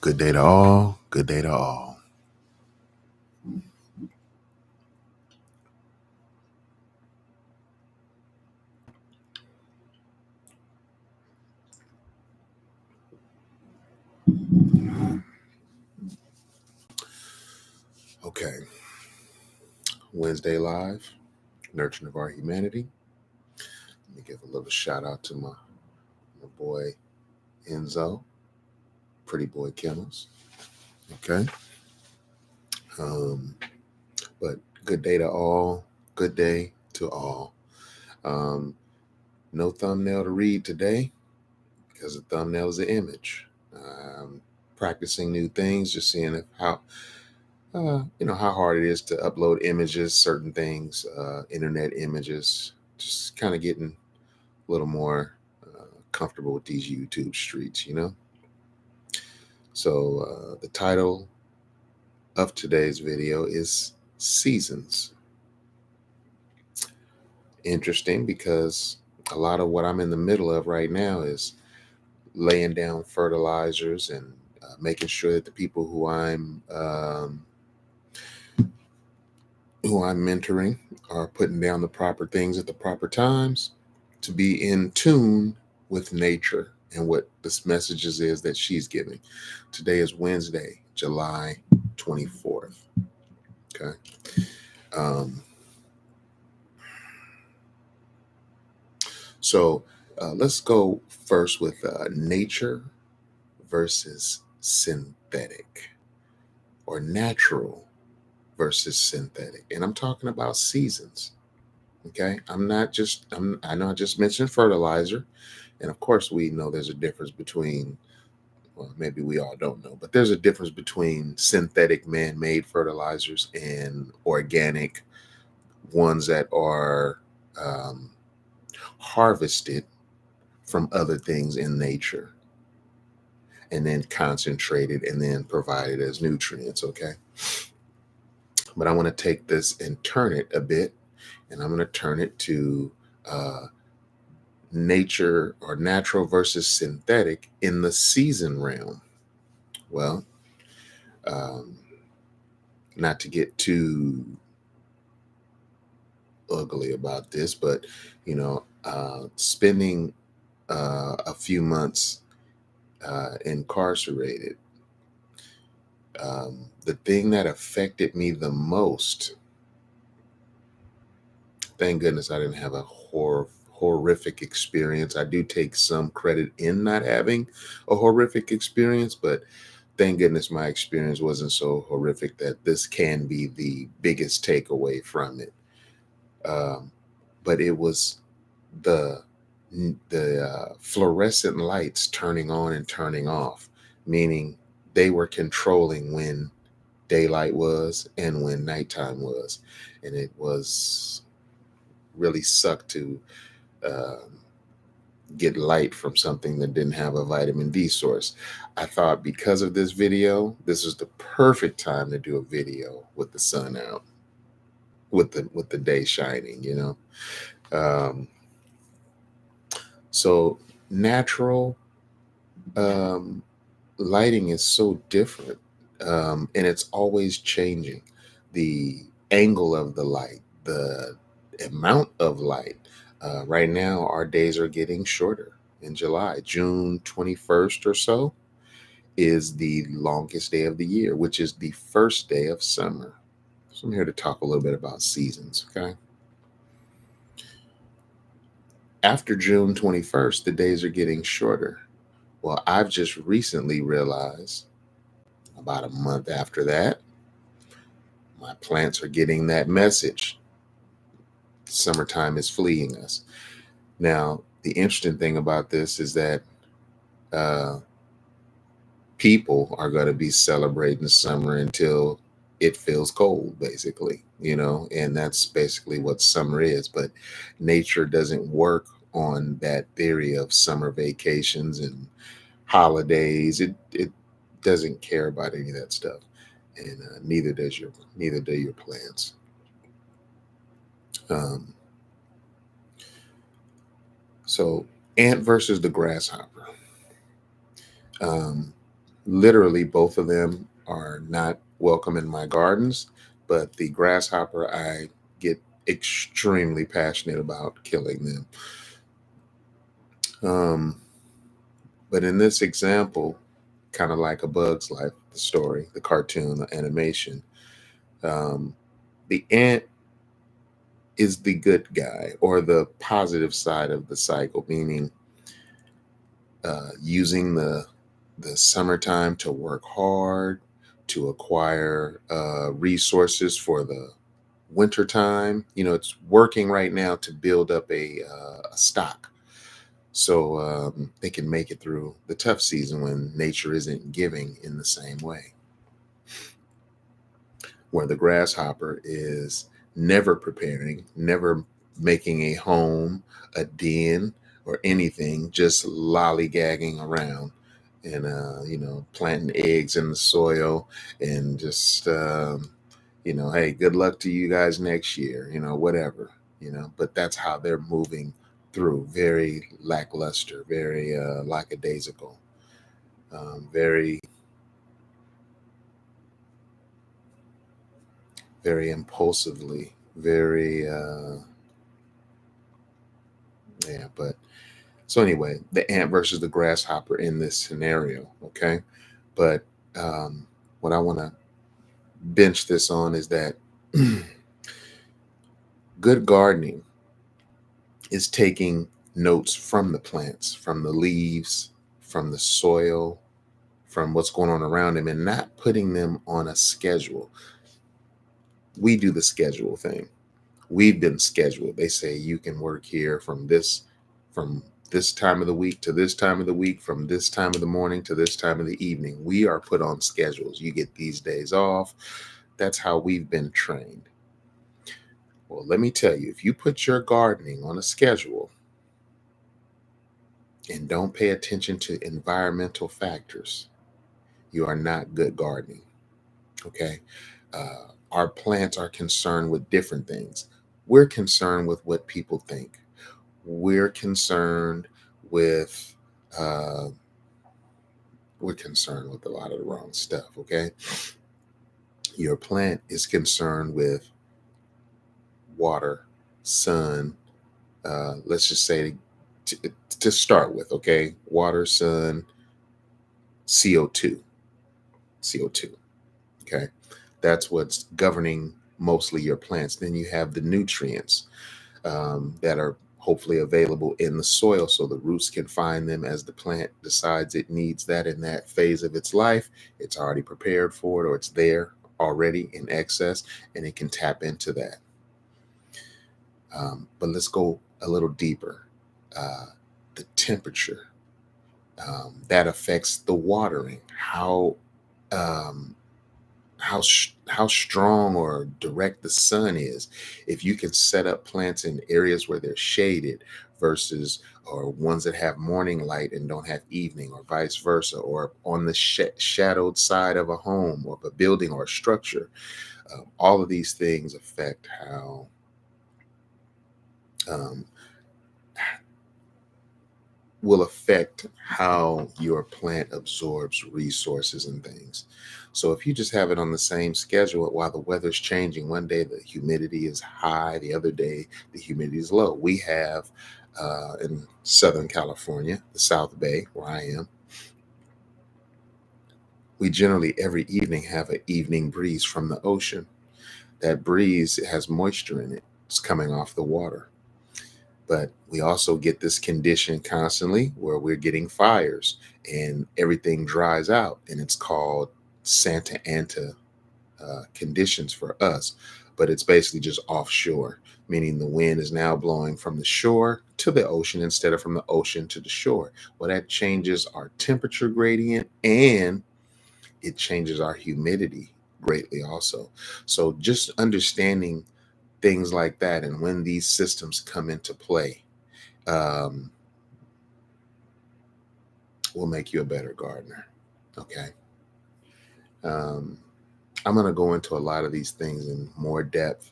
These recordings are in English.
Good day to all. Good day to all. Okay. Wednesday Live, Nurturing of Our Humanity. Let me give a little shout out to my boy Enzo, Pretty Boy Kennels. Okay. Um, but good day to all. Good day to all. No thumbnail to read today because the thumbnail is an image. Practicing new things, just seeing how how hard it is to upload images, certain things, internet images, just kind of getting a little more comfortable with these YouTube streets. So the title of today's video is Seasons. Interesting because a lot of what I'm in the middle of right now is laying down fertilizers and making sure that the people who I'm mentoring are putting down the proper things at the proper times to be in tune with nature and what this messages is that she's giving. Today is Wednesday, July 24th. Okay. Um, so let's go first with nature versus synthetic, or natural versus synthetic. And I'm talking about seasons. Okay. I know I just mentioned fertilizer. And of course, we know there's a difference between, well, maybe we all don't know, but there's a difference between synthetic man made fertilizers and organic ones that are um, harvested from other things in nature and then concentrated and then provided as nutrients. Okay. But I want to take this and turn it a bit, and I'm going to turn it to uh, nature or natural versus synthetic in the season realm. Well, um, not to get too ugly about this, but spending a few months incarcerated, the thing that affected me the most, thank goodness I didn't have a horrific experience. I do take some credit in not having a horrific experience, but thank goodness my experience wasn't so horrific that this can be the biggest takeaway from it. But it was the fluorescent lights turning on and turning off, meaning they were controlling when daylight was and when nighttime was, and it was really sucked to um, get light from something that didn't have a vitamin D source. I thought because of this video, this is the perfect time to do a video with the sun out, with the day shining. Um, so natural um, lighting is so different, and it's always changing. The angle of the light, the amount of light. Right now, our days are getting shorter. In July, June 21st or so is the longest day of the year, which is the first day of summer. So I'm here to talk a little bit about seasons. Okay. After June 21st, the days are getting shorter. Well, I've just recently realized, about a month after that, my plants are getting that message. Summertime is fleeing us. Now, the interesting thing about this is that uh, people are going to be celebrating summer until it feels cold, basically, and that's basically what summer is. But nature doesn't work on that theory of summer vacations and holidays. It doesn't care about any of that stuff, and neither do your plants. Um, so, ant versus the grasshopper. Um, Literally, both of them are not welcome in my gardens, but the grasshopper, I get extremely passionate about killing them. Um, but in this example, kind of like A Bug's Life, the story, the cartoon, the animation, um, the ant is the good guy or the positive side of the cycle, meaning using the summertime to work hard, to acquire resources for the wintertime. You know, it's working right now to build up a stock so they can make it through the tough season when nature isn't giving in the same way. Where the grasshopper is never preparing, never making a home, a den, or anything, just lollygagging around and planting eggs in the soil and just hey, good luck to you guys next year, whatever, but that's how they're moving through. Very lackluster, very lackadaisical, very, very impulsively, very yeah. But so anyway, the ant versus the grasshopper in this scenario, okay? But what I want to bench this on is that good gardening is taking notes from the plants, from the leaves, from the soil, from what's going on around them, and not putting them on a schedule. We do the schedule thing. We've been scheduled. They say you can work here from this time of the week to this time of the week, from this time of the morning to this time of the evening. We are put on schedules. You get these days off. That's how we've been trained. Well, let me tell you, if you put your gardening on a schedule and don't pay attention to environmental factors, you are not good gardening. Okay. Our plants are concerned with different things. We're concerned with what people think. We're concerned with uh, we're concerned with a lot of the wrong stuff. Okay. Your plant is concerned with water, sun. Let's just say to start with, okay, water, sun, CO2, CO2. Okay, that's what's governing mostly your plants. Then you have the nutrients that are hopefully available in the soil so the roots can find them as the plant decides it needs that in that phase of its life. It's already prepared for it, or it's there already in excess, and it can tap into that. But let's go a little deeper. Uh, the temperature that affects the watering, um, how strong or direct the sun is. If you can set up plants in areas where they're shaded versus or ones that have morning light and don't have evening, or vice versa, or on the shadowed side of a home or a building or a structure, all of these things affect how um, will affect how your plant absorbs resources and things. So if you just have it on the same schedule while the weather's changing, one day the humidity is high, the other day the humidity is low. We have in Southern California, the South Bay, where I am, we generally every evening have an evening breeze from the ocean. That breeze has moisture in it. It's coming off the water. But we also get this condition constantly where we're getting fires and everything dries out, and it's called Santa Ana conditions for us. But it's basically just offshore, meaning the wind is now blowing from the shore to the ocean instead of from the ocean to the shore. Well, that changes our temperature gradient and it changes our humidity greatly also. So just understanding things like that and when these systems come into play um, will make you a better gardener. Okay. Um, I'm going to go into a lot of these things in more depth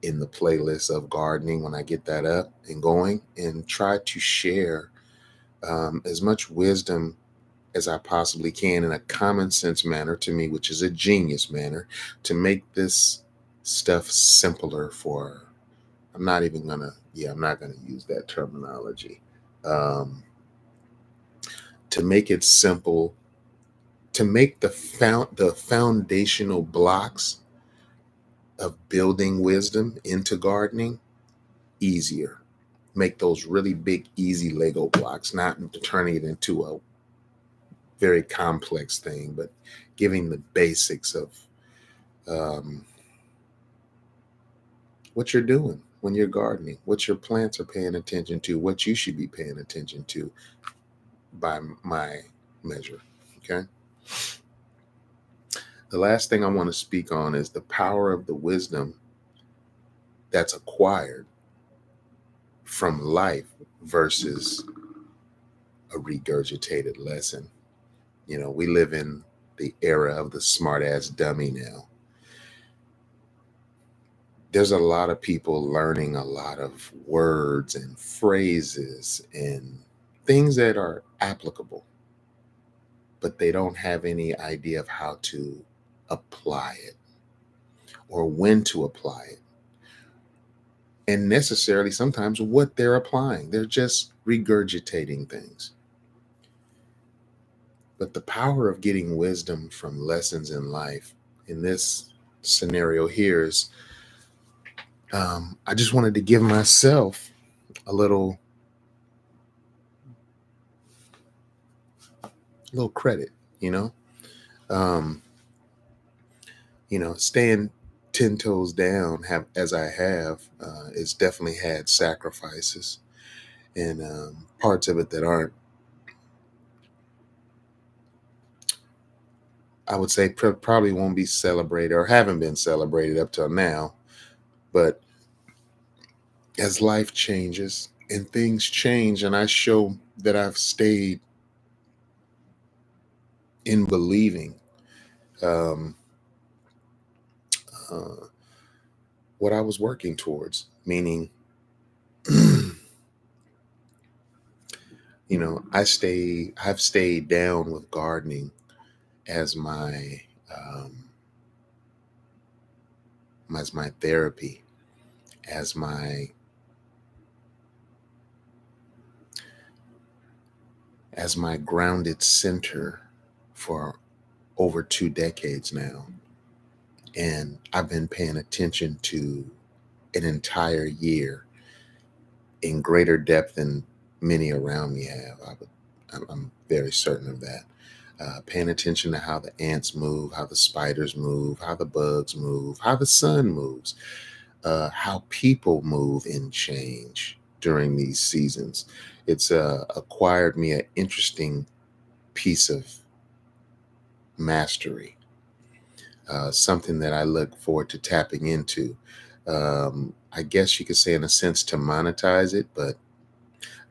in the playlist of gardening when I get that up and going, and try to share as much wisdom as I possibly can in a common sense manner to me, which is a genius manner, to make this stuff simpler for, I'm not gonna use that terminology. Um, to make it simple, to make the foundational blocks of building wisdom into gardening easier. Make those really big, easy Lego blocks, not turning it into a very complex thing, but giving the basics of um, what you're doing when you're gardening, what your plants are paying attention to, what you should be paying attention to by my measure. Okay. The last thing I want to speak on is the power of the wisdom that's acquired from life versus a regurgitated lesson. We live in the era of the smart ass dummy now. There's a lot of people learning a lot of words and phrases and things that are applicable, but they don't have any idea of how to apply it or when to apply it. And necessarily sometimes what they're applying. They're just regurgitating things. But the power of getting wisdom from lessons in life in this scenario here is I just wanted to give myself a little credit, you know. Um, staying 10 toes down have as I have, it's definitely had sacrifices and parts of it that aren't, I would say, probably won't be celebrated or haven't been celebrated up till now. But as life changes and things change, and I show that I've stayed in believing um, uh, what I was working towards, meaning, I've stayed down with gardening as um, my therapy, as my grounded center for over 2 decades now. And I've been paying attention to an entire year in greater depth than many around me have. I'm very certain of that. Paying attention to how the ants move, how the spiders move, how the bugs move, how the sun moves, how people move and change during these seasons. It's acquired me an interesting piece of mastery, something that I look forward to tapping into. I guess you could say, in a sense, to monetize it, but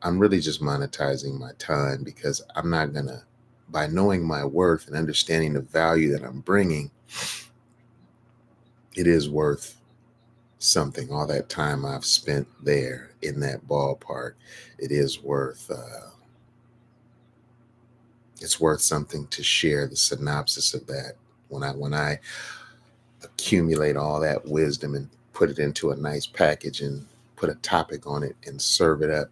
I'm really just monetizing my time because I'm not going to, by knowing my worth and understanding the value that I'm bringing, it is worth something. All that time I've spent there in that ballpark, it is worth, it's worth something to share the synopsis of that. When I accumulate all that wisdom and put it into a nice package and put a topic on it and serve it up,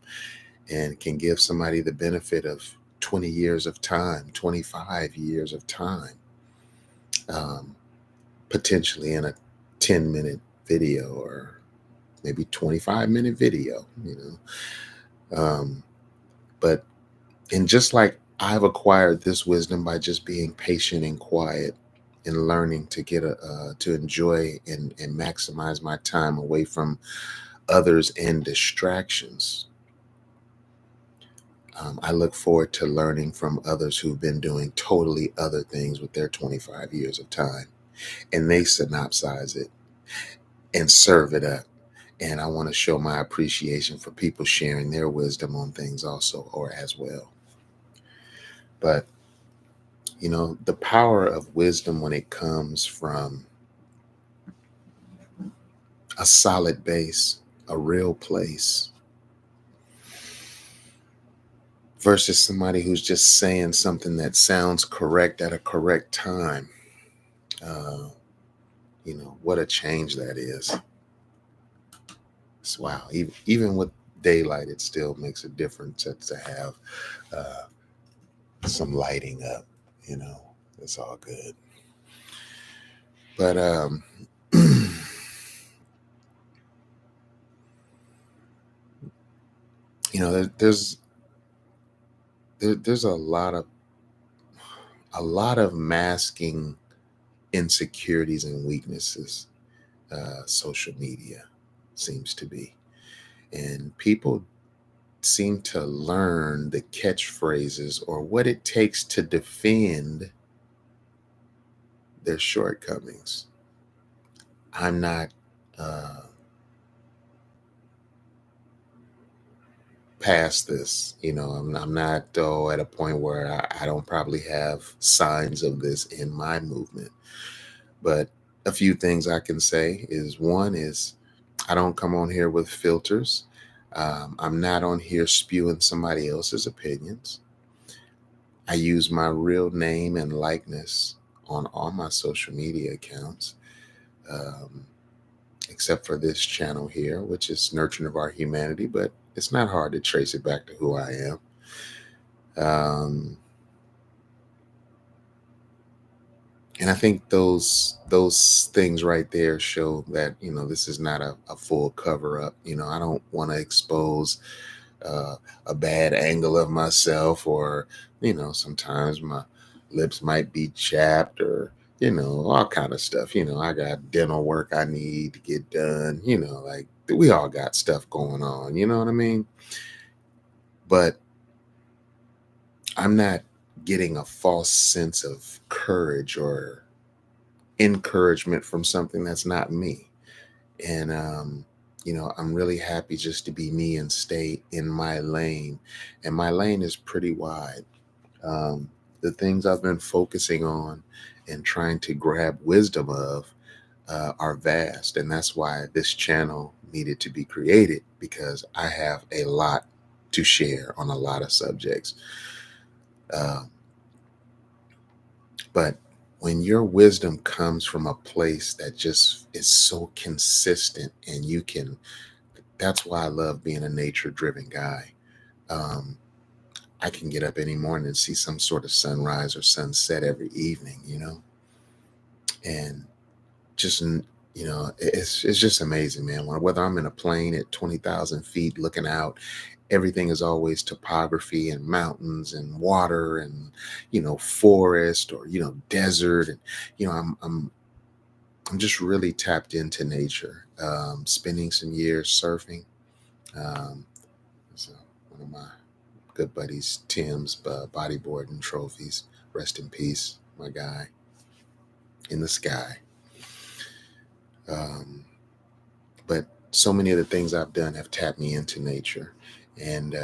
and can give somebody the benefit of 20 years of time, 25 years of time, um, potentially in a 10-minute video or maybe 25-minute video, but and just like I've acquired this wisdom by just being patient and quiet and learning to to enjoy and maximize my time away from others and distractions. I look forward to learning from others who've been doing totally other things with their 25 years of time, and they synopsize it and serve it up. And I want to show my appreciation for people sharing their wisdom on things also, or as well. But, the power of wisdom when it comes from a solid base, a real place, versus somebody who's just saying something that sounds correct at a correct time. Uh, what a change that is. Wow. Even with daylight, it still makes a difference to have uh, some lighting up. It's all good. But there's there's a lot of masking insecurities and weaknesses. Social media seems to be, and people seem to learn the catchphrases or what it takes to defend their shortcomings. I'm not uh, past this. I'm not at a point where I don't probably have signs of this in my movement. But a few things I can say is, one is, I don't come on here with filters. I'm not on here spewing somebody else's opinions. I use my real name and likeness on all my social media accounts, um, except for this channel here, which is Nurturing of Our Humanity, but it's not hard to trace it back to who I am. And I think those things right there show that this is not a full cover up. I don't want to expose uh, a bad angle of myself, or sometimes my lips might be chapped, or all kind of stuff. I got dental work I need to get done. Like, we all got stuff going on. You know what I mean? But I'm not getting a false sense of courage or encouragement from something that's not me. And I'm really happy just to be me and stay in my lane. And my lane is pretty wide. The things I've been focusing on and trying to grab wisdom of are vast. And that's why this channel needed to be created, because I have a lot to share on a lot of subjects. Uh, but when your wisdom comes from a place that just is so consistent, and that's why I love being a nature driven guy. Um, I can get up any morning and see some sort of sunrise or sunset every evening, and just, it's just amazing, man. Whether I'm in a plane at 20,000 feet looking out, everything is always topography and mountains and water and, forest, or, desert. And, I'm just really tapped into nature. Spending some years surfing. Um, so one of my good buddies, Tim's bodyboarding trophies. Rest in peace, my guy in the sky. Um, but so many of the things I've done have tapped me into nature, and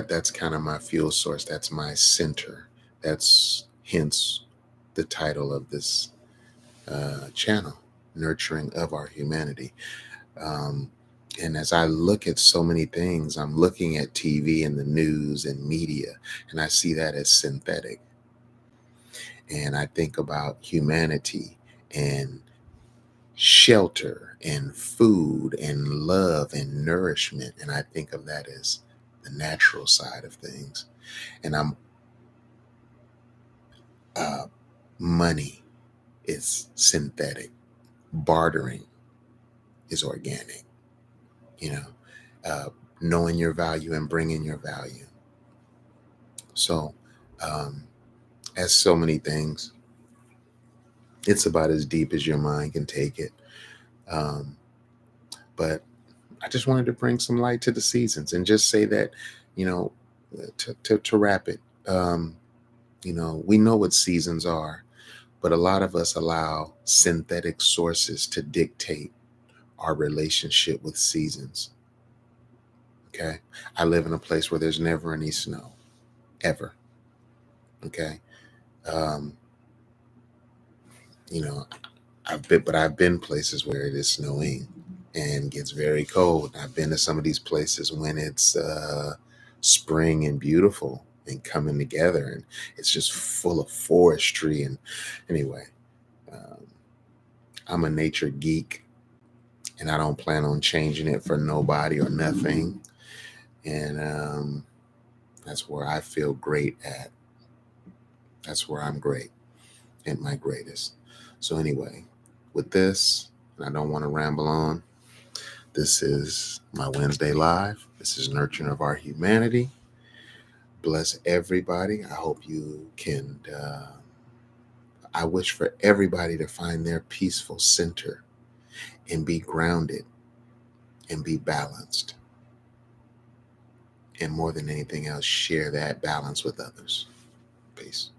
that's kind of my fuel source. That's my center. That's hence the title of this channel, Nurturing of Our Humanity. Um, and as I look at so many things, I'm looking at TV and the news and media, and I see that as synthetic. And I think about humanity and shelter and food and love and nourishment. And I think of that as the natural side of things. And uh, money is synthetic, bartering is organic, you know, uh, knowing your value and bringing your value. So, um, as so many things, it's about as deep as your mind can take it. Um, but I just wanted to bring some light to the seasons and just say that, you know, to wrap it, we know what seasons are, but a lot of us allow synthetic sources to dictate our relationship with seasons. Okay. I live in a place where there's never any snow, ever. Okay. Um, you know, I've been places where it is snowing. and gets very cold. I've been to some of these places when it's spring and beautiful and coming together, and it's just full of forestry. And anyway, um, I'm a nature geek, and I don't plan on changing it for nobody or nothing. And that's where I feel great at. That's where I'm great, at my greatest. So anyway, with this, and I don't want to ramble on. This is my Wednesday Live. This is Nurturing of Our Humanity. Bless everybody. I hope you can. I wish for everybody to find their peaceful center and be grounded and be balanced. And more than anything else, share that balance with others. Peace.